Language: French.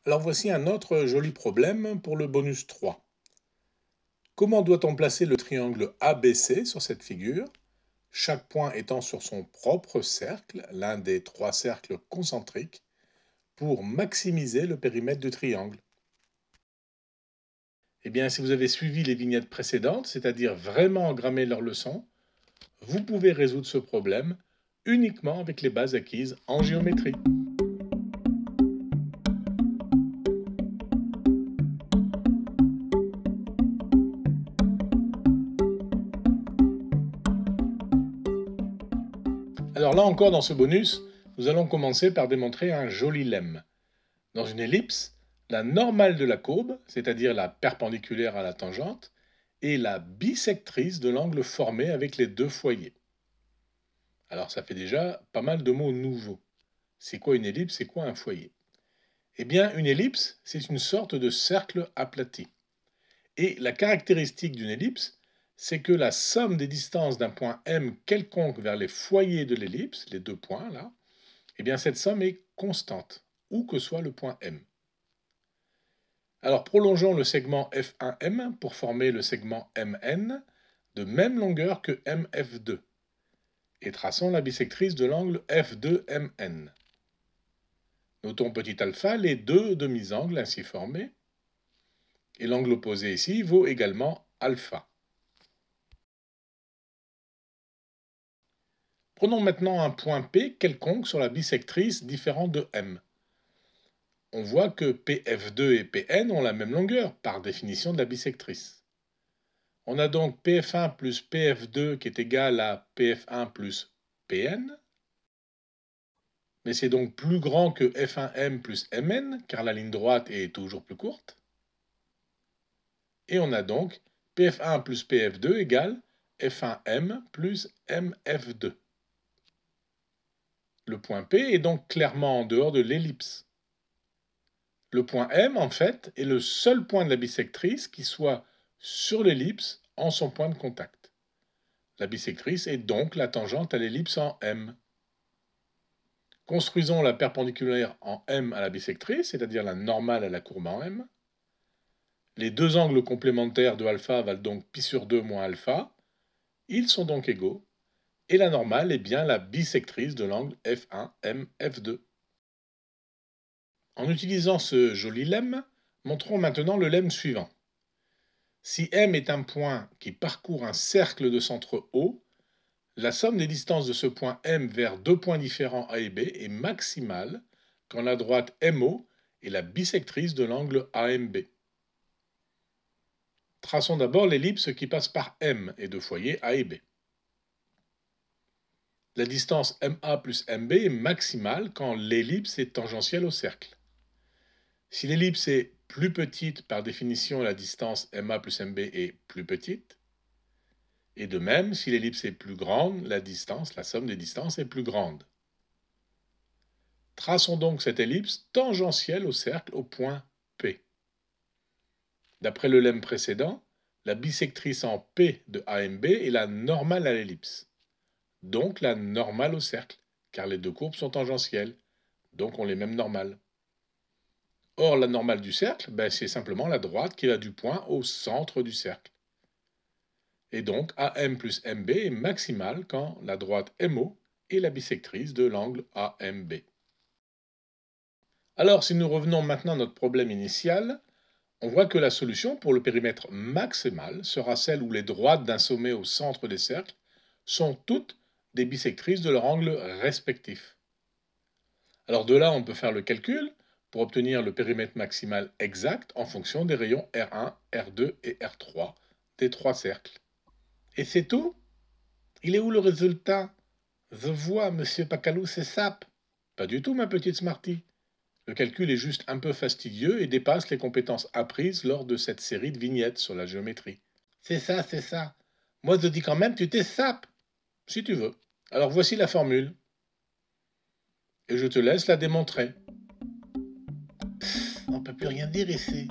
Alors voici un autre joli problème pour le bonus 3. Comment doit-on placer le triangle ABC sur cette figure, chaque point étant sur son propre cercle, l'un des trois cercles concentriques, pour maximiser le périmètre du triangle? Eh bien, si vous avez suivi les vignettes précédentes, c'est-à-dire vraiment engrammé leur leçon, vous pouvez résoudre ce problème uniquement avec les bases acquises en géométrie. Alors là encore, dans ce bonus, nous allons commencer par démontrer un joli lemme. Dans une ellipse, la normale de la courbe, c'est-à-dire la perpendiculaire à la tangente, est la bisectrice de l'angle formé avec les deux foyers. Alors ça fait déjà pas mal de mots nouveaux. C'est quoi une ellipse? C'est quoi un foyer? Eh bien, une ellipse, c'est une sorte de cercle aplati. Et la caractéristique d'une ellipse, c'est que la somme des distances d'un point M quelconque vers les foyers de l'ellipse, les deux points là, eh bien cette somme est constante, où que soit le point M. Alors prolongeons le segment F1M pour former le segment MN de même longueur que MF2 et traçons la bisectrice de l'angle F2MN. Notons petit alpha les deux demi-angles ainsi formés et l'angle opposé ici vaut également alpha. Prenons maintenant un point P quelconque sur la bisectrice différente de M. On voit que PF2 et PN ont la même longueur par définition de la bisectrice. On a donc PF1 plus PF2 qui est égal à PF1 plus PN. Mais c'est donc plus grand que F1M plus Mn, car la ligne droite est toujours plus courte. Et on a donc PF1 plus PF2 égale F1M plus MF2. Le point P est donc clairement en dehors de l'ellipse. Le point M, en fait, est le seul point de la bisectrice qui soit sur l'ellipse en son point de contact. La bisectrice est donc la tangente à l'ellipse en M. Construisons la perpendiculaire en M à la bisectrice, c'est-à-dire la normale à la courbe en M. Les deux angles complémentaires de alpha valent donc pi sur 2 moins alpha. Ils sont donc égaux. Et la normale est bien la bisectrice de l'angle F1MF2. En utilisant ce joli lemme, montrons maintenant le lemme suivant. Si M est un point qui parcourt un cercle de centre O, la somme des distances de ce point M vers deux points différents A et B est maximale quand la droite MO est la bisectrice de l'angle AMB. Traçons d'abord l'ellipse qui passe par M et deux foyers A et B. La distance MA plus MB est maximale quand l'ellipse est tangentielle au cercle. Si l'ellipse est plus petite, par définition, la distance MA plus MB est plus petite. Et de même, si l'ellipse est plus grande, la somme des distances est plus grande. Traçons donc cette ellipse tangentielle au cercle au point P. D'après le lemme précédent, la bisectrice en P de AMB est la normale à l'ellipse, donc la normale au cercle, car les deux courbes sont tangentielles, donc ont les mêmes normales. Or, la normale du cercle, c'est simplement la droite qui va du point au centre du cercle. Et donc, AM plus MB est maximale quand la droite MO est la bisectrice de l'angle AMB. Alors, si nous revenons maintenant à notre problème initial, on voit que la solution pour le périmètre maximal sera celle où les droites d'un sommet au centre des cercles sont toutes des bisectrices de leur angle respectif. Alors de là, on peut faire le calcul pour obtenir le périmètre maximal exact en fonction des rayons R1, R2 et R3 des trois cercles. Et c'est tout? Il est où le résultat? Je vois, monsieur Pacalou s'essape. Pas du tout, ma petite Smarty. Le calcul est juste un peu fastidieux et dépasse les compétences apprises lors de cette série de vignettes sur la géométrie. C'est ça, c'est ça. Moi, je dis quand même, tu t'essapes. Si tu veux. Alors voici la formule. Et je te laisse la démontrer. On ne peut plus rien dire ici.